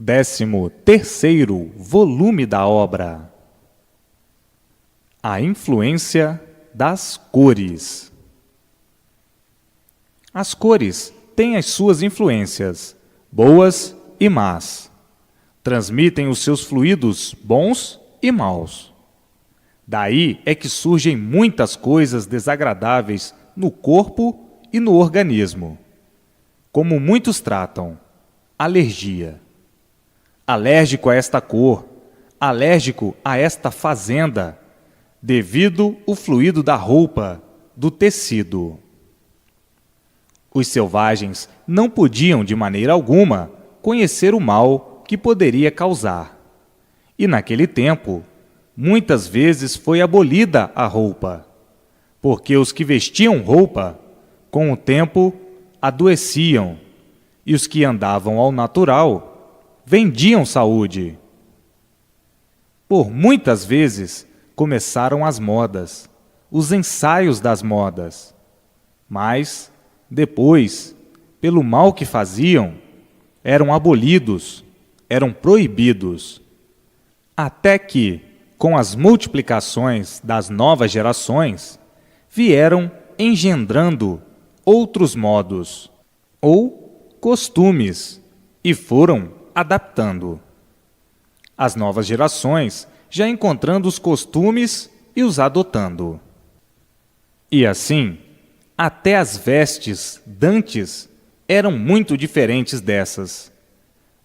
13º volume da obra. A influência das cores. As cores têm as suas influências, boas e más. Transmitem os seus fluidos bons e maus. Daí é que surgem muitas coisas desagradáveis no corpo e no organismo. Como muitos tratam, alergia. Alérgico a esta cor, alérgico a esta fazenda, devido o fluido da roupa, do tecido. Os selvagens não podiam, de maneira alguma, conhecer o mal que poderia causar. E naquele tempo, muitas vezes foi abolida a roupa, porque os que vestiam roupa, com o tempo, adoeciam, e os que andavam ao natural, vendiam saúde. Por muitas vezes começaram as modas, os ensaios das modas, mas depois, pelo mal que faziam, eram abolidos, eram proibidos, até que, com as multiplicações das novas gerações, vieram engendrando outros modos ou costumes e foram adaptando. As novas gerações já encontrando os costumes e os adotando. E assim, até as vestes dantes eram muito diferentes dessas.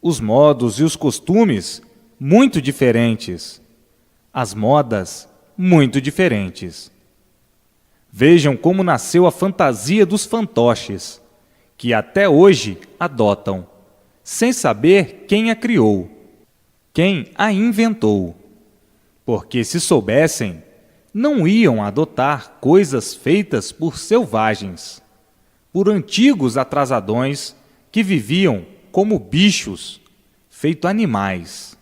Os modos e os costumes muito diferentes. As modas muito diferentes. Vejam como nasceu a fantasia dos fantoches, que até hoje adotam, sem saber quem a criou, quem a inventou. Porque se soubessem, não iam adotar coisas feitas por selvagens, por antigos atrasadões que viviam como bichos, feito animais,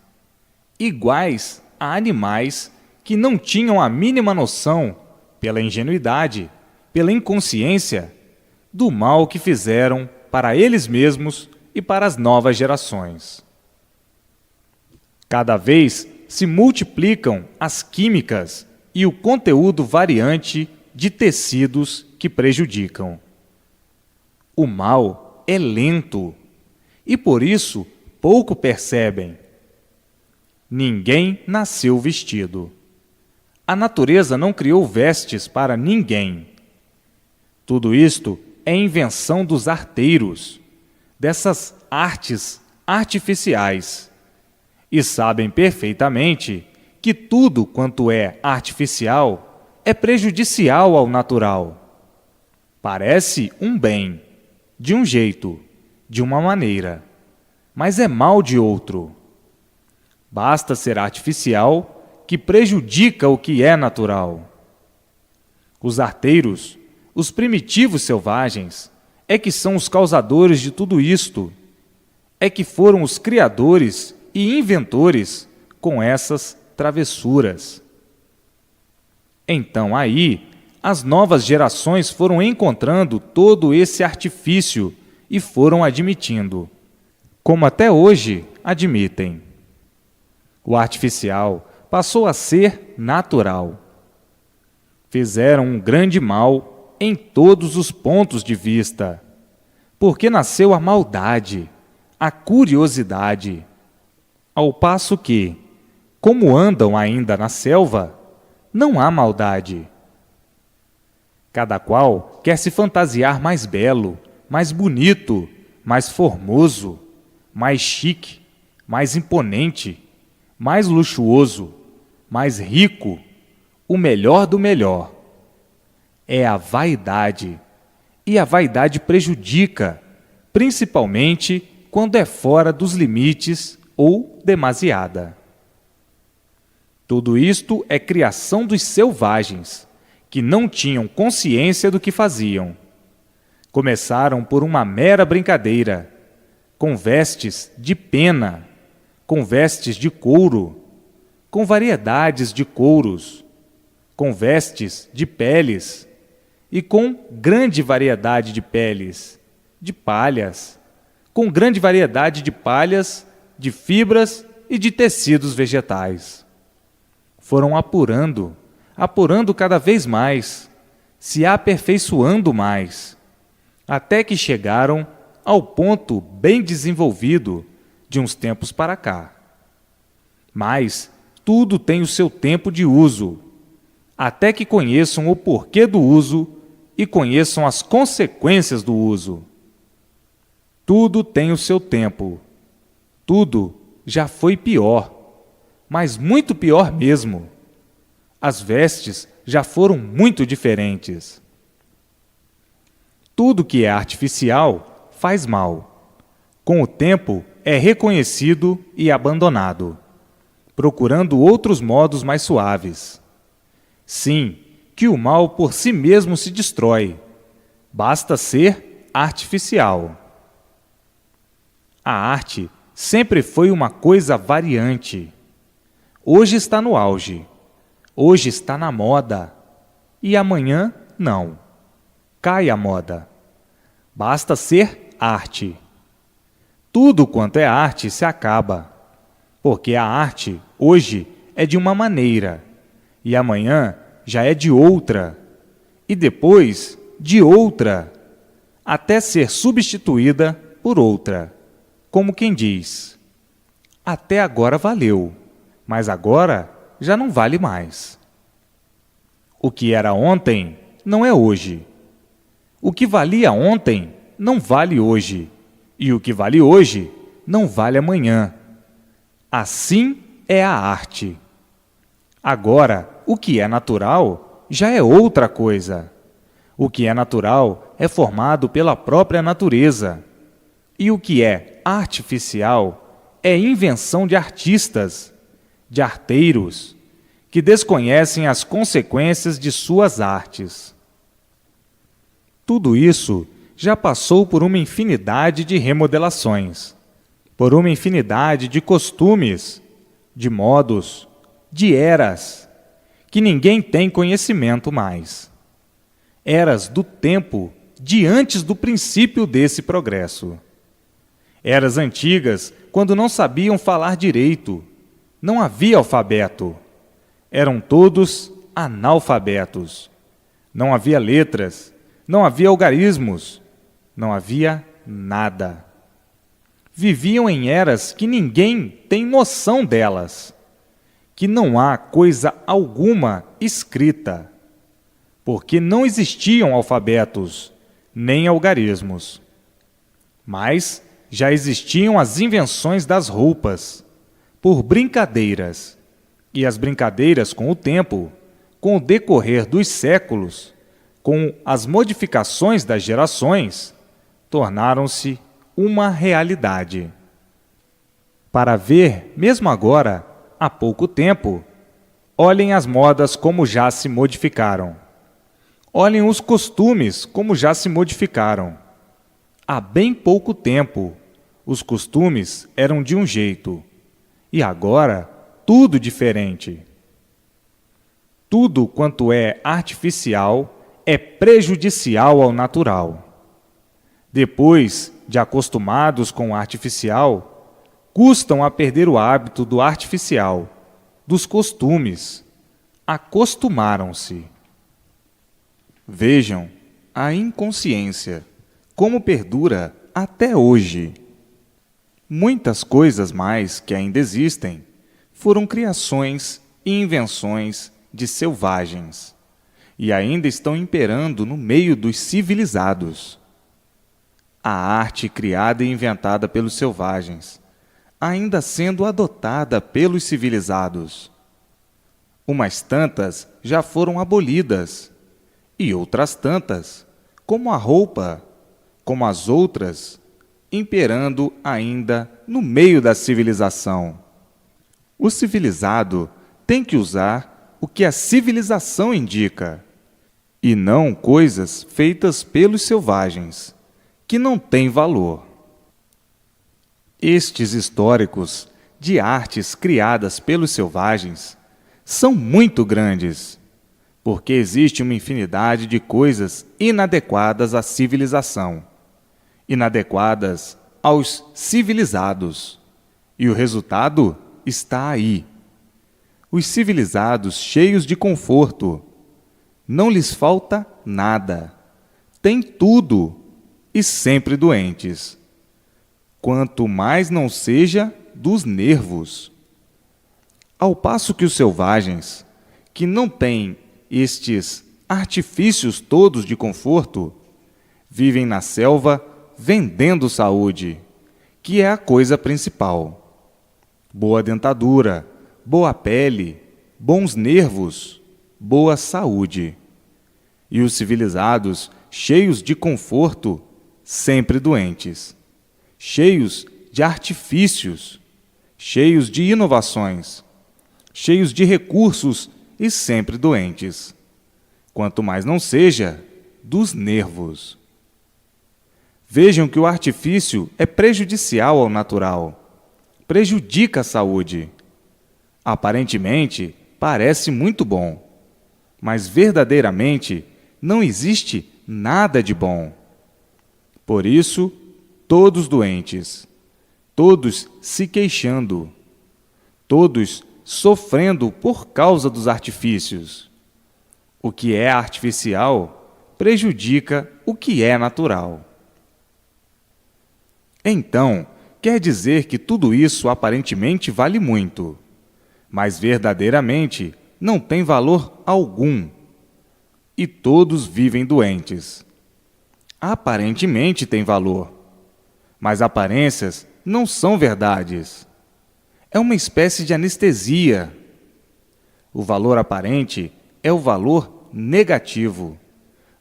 iguais a animais que não tinham a mínima noção, pela ingenuidade, pela inconsciência, do mal que fizeram para eles mesmos e para as novas gerações. Cada vez se multiplicam as químicas e o conteúdo variante de tecidos que prejudicam. O mal é lento e, por isso, pouco percebem. Ninguém nasceu vestido. A natureza não criou vestes para ninguém. Tudo isto é invenção dos arteiros, dessas artes artificiais, e sabem perfeitamente que tudo quanto é artificial é prejudicial ao natural. Parece um bem, de um jeito, de uma maneira, mas é mal de outro. Basta ser artificial que prejudica o que é natural. Os arteiros, os primitivos selvagens, é que são os causadores de tudo isto, é que foram os criadores e inventores com essas travessuras. Então aí, as novas gerações foram encontrando todo esse artifício e foram admitindo, como até hoje admitem. O artificial passou a ser natural. Fizeram um grande mal em todos os pontos de vista, porque nasceu a maldade, a curiosidade, ao passo que, como andam ainda na selva, não há maldade. Cada qual quer se fantasiar mais belo, mais bonito, mais formoso, mais chique, mais imponente, mais luxuoso, mais rico, o melhor do melhor. É a vaidade, e a vaidade prejudica, principalmente quando é fora dos limites ou demasiada. Tudo isto é criação dos selvagens, que não tinham consciência do que faziam. Começaram por uma mera brincadeira, com vestes de pena, com vestes de couro, com variedades de couros, com vestes de peles e com grande variedade de peles, de palhas, com grande variedade de palhas de fibras e de tecidos vegetais. Foram apurando cada vez mais, se aperfeiçoando mais, até que chegaram ao ponto bem desenvolvido de uns tempos para cá. Mas tudo tem o seu tempo de uso, até que conheçam o porquê do uso e conheçam as consequências do uso. Tudo tem o seu tempo. Tudo já foi pior, mas muito pior mesmo. As vestes já foram muito diferentes. Tudo que é artificial faz mal. Com o tempo, é reconhecido e abandonado, procurando outros modos mais suaves. Sim, que o mal por si mesmo se destrói. Basta ser artificial. A arte sempre foi uma coisa variante. Hoje está no auge. Hoje está na moda. E amanhã, não. Cai a moda. Basta ser arte. Tudo quanto é arte se acaba. Porque a arte, hoje, é de uma maneira. E amanhã já é de outra. E depois, de outra. Até ser substituída por outra. Como quem diz, até agora valeu, mas agora já não vale mais. O que era ontem não é hoje. O que valia ontem não vale hoje. E o que vale hoje não vale amanhã. Assim é a arte. Agora, o que é natural já é outra coisa. O que é natural é formado pela própria natureza. E o que é artificial é invenção de artistas, de arteiros, que desconhecem as consequências de suas artes. Tudo isso já passou por uma infinidade de remodelações, por uma infinidade de costumes, de modos, de eras, que ninguém tem conhecimento mais. Eras do tempo de antes do princípio desse progresso. Eras antigas, quando não sabiam falar direito, não havia alfabeto. Eram todos analfabetos. Não havia letras, não havia algarismos, não havia nada. Viviam em eras que ninguém tem noção delas, que não há coisa alguma escrita, porque não existiam alfabetos, nem algarismos. Mas já existiam as invenções das roupas, por brincadeiras, e as brincadeiras, com o tempo, com o decorrer dos séculos, com as modificações das gerações, tornaram-se uma realidade. Para ver, mesmo agora, há pouco tempo, olhem as modas como já se modificaram. Olhem os costumes como já se modificaram. Há bem pouco tempo, os costumes eram de um jeito, e agora tudo diferente. Tudo quanto é artificial é prejudicial ao natural. Depois de acostumados com o artificial, custam a perder o hábito do artificial, dos costumes. Acostumaram-se. Vejam a inconsciência, como perdura até hoje. Muitas coisas mais que ainda existem foram criações e invenções de selvagens e ainda estão imperando no meio dos civilizados. A arte criada e inventada pelos selvagens, ainda sendo adotada pelos civilizados. Umas tantas já foram abolidas, e outras tantas, como a roupa, como as outras, imperando ainda no meio da civilização. O civilizado tem que usar o que a civilização indica, e não coisas feitas pelos selvagens, que não têm valor. Estes históricos de artes criadas pelos selvagens são muito grandes, porque existe uma infinidade de coisas inadequadas à civilização, inadequadas aos civilizados, E o resultado está aí. Os civilizados cheios de conforto. Não lhes falta nada. Têm tudo e sempre doentes. Quanto mais não seja dos nervos. Ao passo que os selvagens, que não têm estes artifícios todos de conforto, vivem na selva vendendo saúde, que é a coisa principal. Boa dentadura, boa pele, bons nervos, boa saúde. E os civilizados, cheios de conforto, sempre doentes, cheios de artifícios, cheios de inovações, cheios de recursos e sempre doentes. Quanto mais não seja dos nervos. Vejam que o artifício é prejudicial ao natural, prejudica a saúde. Aparentemente, parece muito bom, mas verdadeiramente não existe nada de bom. Por isso, todos doentes, todos se queixando, todos sofrendo por causa dos artifícios. O que é artificial prejudica o que é natural. Então, quer dizer que tudo isso aparentemente vale muito, mas verdadeiramente não tem valor algum. E todos vivem doentes. Aparentemente tem valor, mas aparências não são verdades. É uma espécie de anestesia. O valor aparente é o valor negativo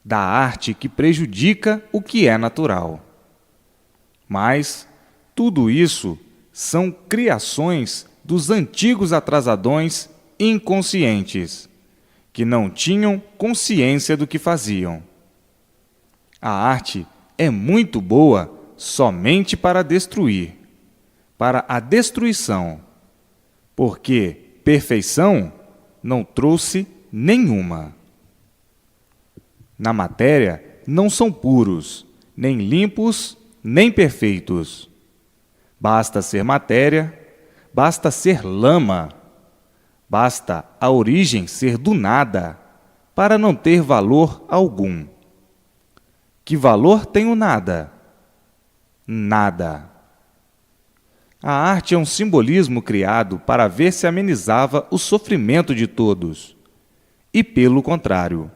da arte que prejudica o que é natural. Mas tudo isso são criações dos antigos atrasadões inconscientes, que não tinham consciência do que faziam. A arte é muito boa somente para destruir, para a destruição, porque perfeição não trouxe nenhuma. Na matéria não são puros, nem limpos, nem perfeitos. Basta ser matéria, basta ser lama, basta a origem ser do nada, para não ter valor algum. Que valor tem o nada? Nada. A arte é um simbolismo criado para ver se amenizava o sofrimento de todos. E, pelo contrário,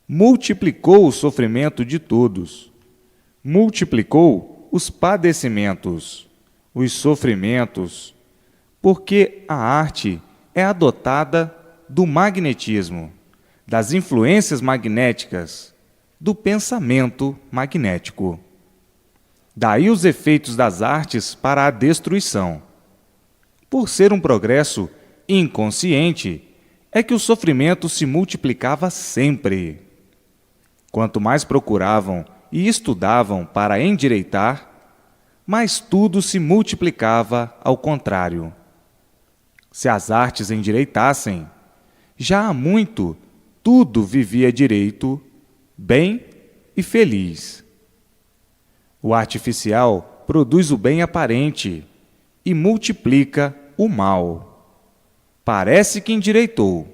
multiplicou o sofrimento de todos. Multiplicou os padecimentos, os sofrimentos, porque a arte é adotada do magnetismo, das influências magnéticas, do pensamento magnético. Daí os efeitos das artes para a destruição. Por ser um progresso inconsciente, é que o sofrimento se multiplicava sempre. Quanto mais procuravam e estudavam para endireitar, mais tudo se multiplicava ao contrário. Se as artes endireitassem, já há muito tudo vivia direito, bem e feliz. O artificial produz o bem aparente e multiplica o mal. Parece que endireitou,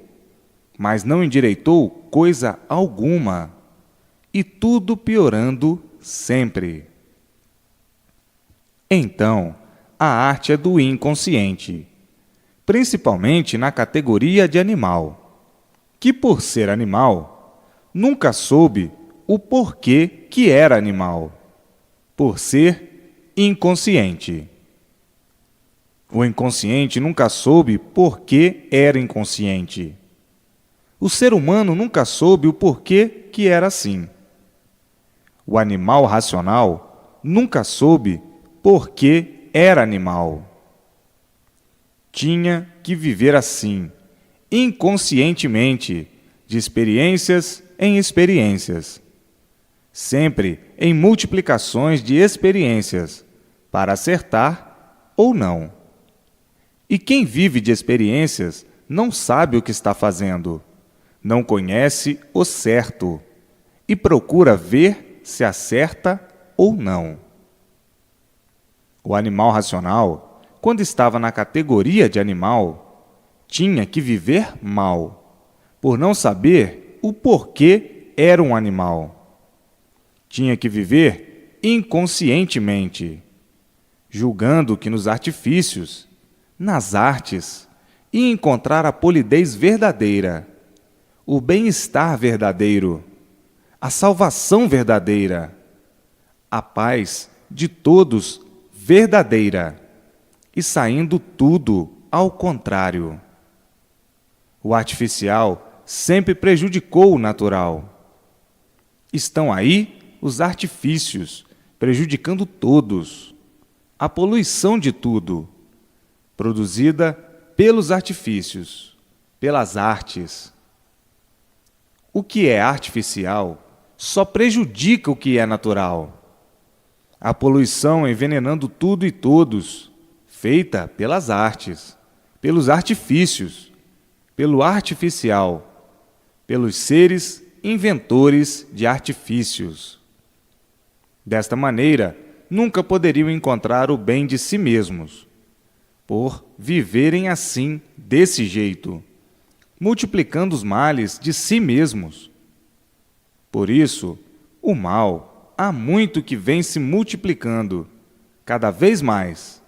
mas não endireitou coisa alguma, e tudo piorando sempre. Então, a arte é do inconsciente, principalmente na categoria de animal, que por ser animal, nunca soube o porquê que era animal, por ser inconsciente. O inconsciente nunca soube por que era inconsciente. O ser humano nunca soube o porquê que era assim. O animal racional nunca soube por que era animal. Tinha que viver assim, inconscientemente, de experiências em experiências, sempre em multiplicações de experiências, para acertar ou não. E quem vive de experiências não sabe o que está fazendo, não conhece o certo e procura ver se acerta ou não. O animal racional quando estava na categoria de animal, tinha que viver mal, por não saber o porquê era um animal. Tinha que viver inconscientemente, julgando que nos artifícios, nas artes, ia encontrar a polidez verdadeira, o bem-estar verdadeiro, a salvação verdadeira, a paz de todos verdadeira, e saindo tudo ao contrário. O artificial sempre prejudicou o natural. Estão aí os artifícios, prejudicando todos. A poluição de tudo, produzida pelos artifícios, pelas artes. O que é artificial só prejudica o que é natural. A poluição envenenando tudo e todos, feita pelas artes, pelos artifícios, pelo artificial, pelos seres inventores de artifícios. Desta maneira, nunca poderiam encontrar o bem de si mesmos, por viverem assim, desse jeito, multiplicando os males de si mesmos. Por isso, o mal há muito que vem se multiplicando, cada vez mais,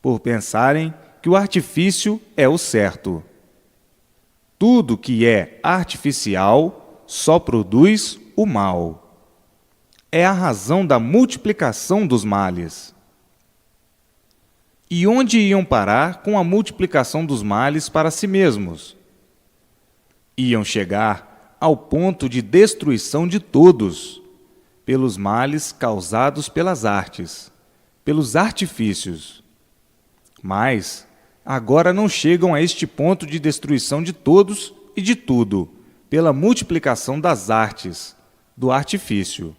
por pensarem que o artifício é o certo. Tudo que é artificial só produz o mal. É a razão da multiplicação dos males. E onde iam parar com a multiplicação dos males para si mesmos? Iam chegar ao ponto de destruição de todos, pelos males causados pelas artes, pelos artifícios. Mas agora não chegam a este ponto de destruição de todos e de tudo, pela multiplicação das artes, do artifício,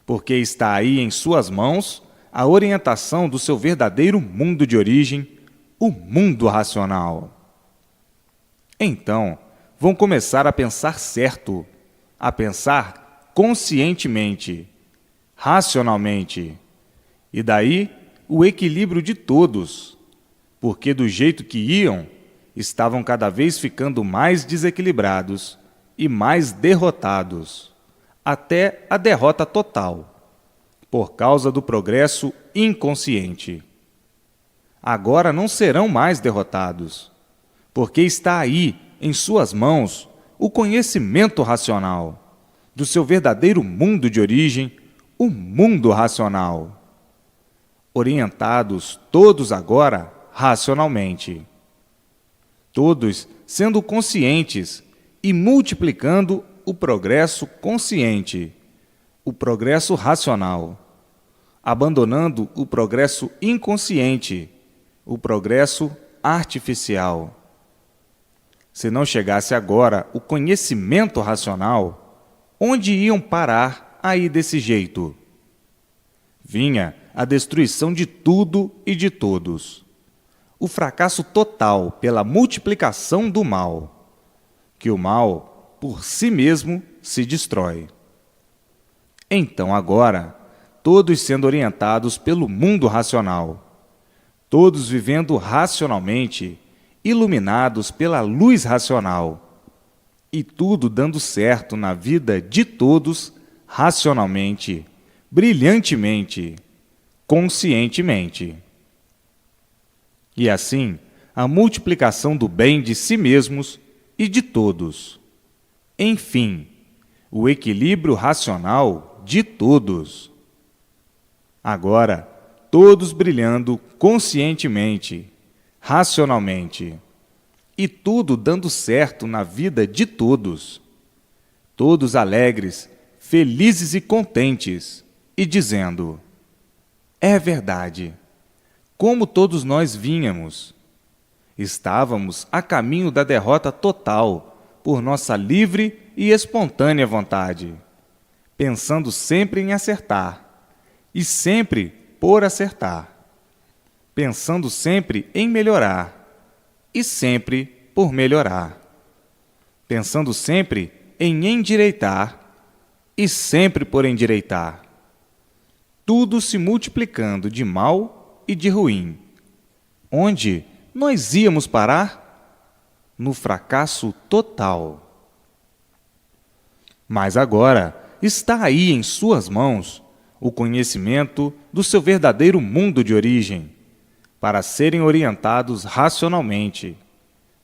porque está aí em suas mãos a orientação do seu verdadeiro mundo de origem, o mundo racional. Então, vão começar a pensar certo, a pensar conscientemente, racionalmente, e daí o equilíbrio de todos, porque do jeito que iam, estavam cada vez ficando mais desequilibrados e mais derrotados, até a derrota total, por causa do progresso inconsciente. Agora não serão mais derrotados, porque está aí, em suas mãos, o conhecimento racional do seu verdadeiro mundo de origem, o mundo racional. Orientados todos agora racionalmente. Todos sendo conscientes e multiplicando o progresso consciente, o progresso racional, abandonando o progresso inconsciente, o progresso artificial. Se não chegasse agora o conhecimento racional, onde iam parar aí desse jeito? Vinha a destruição de tudo e de todos. O fracasso total pela multiplicação do mal, que o mal, por si mesmo, se destrói. Então agora, todos sendo orientados pelo mundo racional, todos vivendo racionalmente, iluminados pela luz racional, e tudo dando certo na vida de todos, racionalmente, brilhantemente, conscientemente. E assim, a multiplicação do bem de si mesmos e de todos. Enfim, o equilíbrio racional de todos. Agora, todos brilhando conscientemente, racionalmente, e tudo dando certo na vida de todos. Todos alegres, felizes e contentes, e dizendo: é verdade, como todos nós vínhamos. Estávamos a caminho da derrota total por nossa livre e espontânea vontade, pensando sempre em acertar, e sempre por acertar, pensando sempre em melhorar, e sempre por melhorar, pensando sempre em endireitar, e sempre por endireitar, tudo se multiplicando de mal e de ruim, onde nós íamos parar? No fracasso total. Mas agora está aí em suas mãos o conhecimento do seu verdadeiro mundo de origem, para serem orientados racionalmente,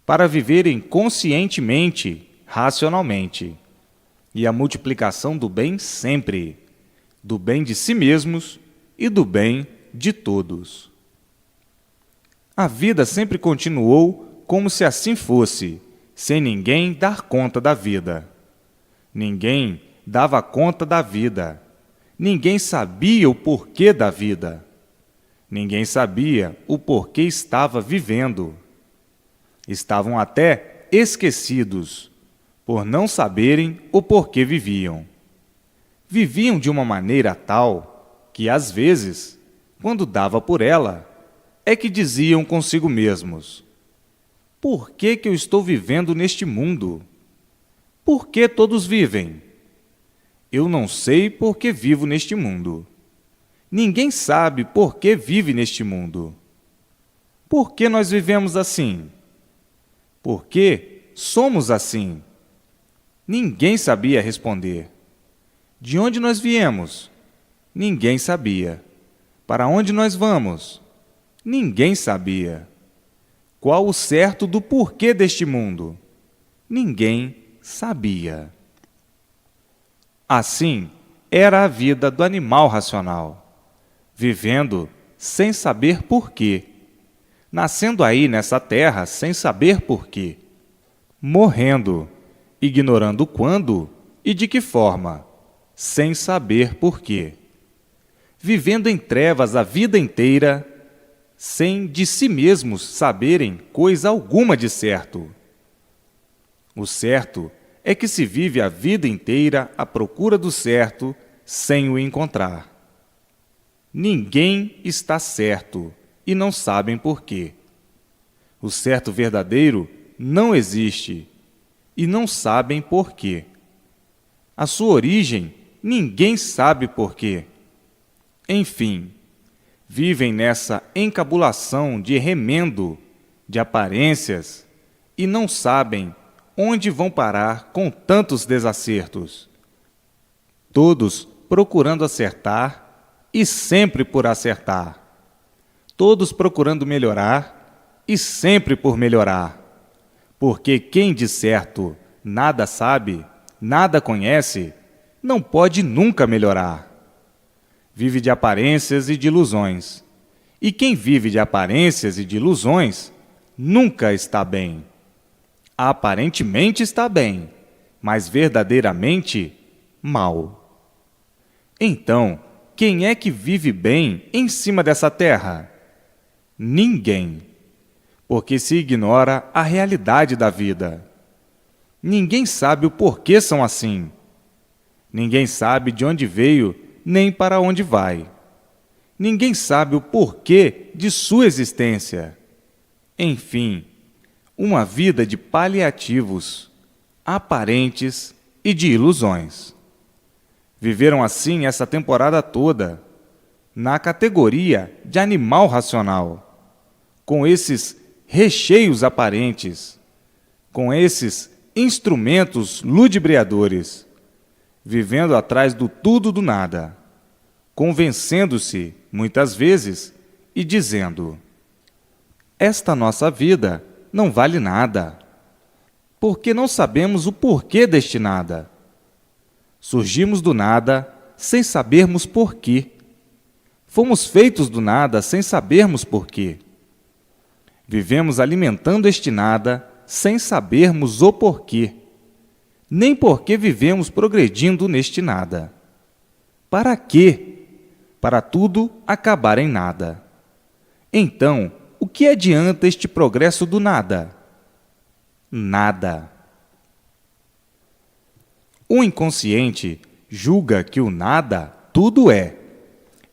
para viverem conscientemente, racionalmente, e a multiplicação do bem sempre, do bem de si mesmos e do bem de todos. A vida sempre continuou como se assim fosse, sem ninguém dar conta da vida. Ninguém dava conta da vida. Ninguém sabia o porquê da vida. Ninguém sabia o porquê estava vivendo. Estavam até esquecidos, por não saberem o porquê viviam. Viviam de uma maneira tal que, às vezes, quando dava por ela, é que diziam consigo mesmos: por que eu estou vivendo neste mundo? Por que todos vivem? Eu não sei por que vivo neste mundo. Ninguém sabe por que vive neste mundo. Por que nós vivemos assim? Por que somos assim? Ninguém sabia responder. De onde nós viemos? Ninguém sabia. Para onde nós vamos? Ninguém sabia. Qual o certo do porquê deste mundo? Ninguém sabia. Assim era a vida do animal racional, vivendo sem saber porquê, nascendo aí nessa terra sem saber porquê, morrendo, ignorando quando e de que forma, sem saber porquê, vivendo em trevas a vida inteira, sem de si mesmos saberem coisa alguma de certo. O certo é que se vive a vida inteira à procura do certo sem o encontrar. Ninguém está certo e não sabem por quê. O certo verdadeiro não existe e não sabem por quê. A sua origem ninguém sabe por quê. Enfim, vivem nessa encabulação de remendo, de aparências, e não sabem onde vão parar com tantos desacertos. Todos procurando acertar e sempre por acertar. Todos procurando melhorar e sempre por melhorar. Porque quem de certo nada sabe, nada conhece, não pode nunca melhorar. Vive de aparências e de ilusões. E quem vive de aparências e de ilusões nunca está bem. Aparentemente está bem, mas verdadeiramente mal. Então, quem é que vive bem em cima dessa terra? Ninguém, porque se ignora a realidade da vida. Ninguém sabe o porquê são assim. Ninguém sabe de onde veio nem para onde vai. Ninguém sabe o porquê de sua existência. Enfim, uma vida de paliativos, aparentes e de ilusões. Viveram assim essa temporada toda, na categoria de animal racional, com esses recheios aparentes, com esses instrumentos ludibriadores, vivendo atrás do tudo do nada, convencendo-se, muitas vezes, e dizendo: esta nossa vida não vale nada, porque não sabemos o porquê deste nada. Surgimos do nada sem sabermos porquê. Fomos feitos do nada sem sabermos porquê. Vivemos alimentando este nada sem sabermos o porquê. Nem porque vivemos progredindo neste nada. Para quê? Para tudo acabar em nada. Então, o que adianta este progresso do nada? Nada. O inconsciente julga que o nada tudo é,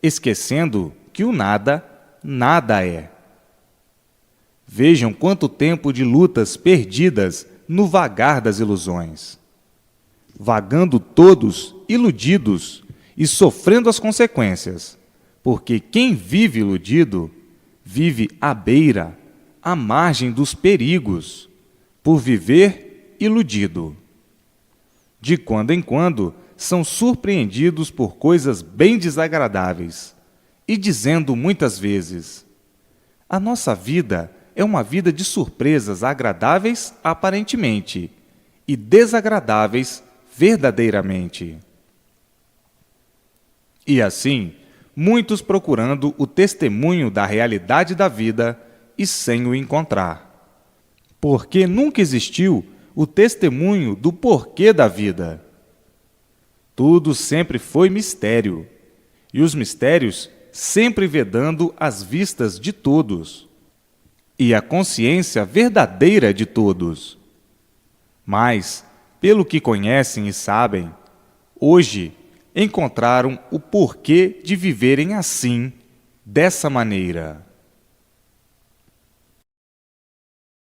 esquecendo que o nada nada é. Vejam quanto tempo de lutas perdidas no vagar das ilusões. Vagando todos iludidos e sofrendo as consequências, porque quem vive iludido vive à beira, à margem dos perigos, por viver iludido. De quando em quando, são surpreendidos por coisas bem desagradáveis e dizendo muitas vezes: a nossa vida é uma vida de surpresas agradáveis aparentemente e desagradáveis verdadeiramente. E assim, muitos procurando o testemunho da realidade da vida e sem o encontrar. Porque nunca existiu o testemunho do porquê da vida. Tudo sempre foi mistério, e os mistérios sempre vedando as vistas de todos, e a consciência verdadeira de todos. Mas, pelo que conhecem e sabem, hoje encontraram o porquê de viverem assim, dessa maneira.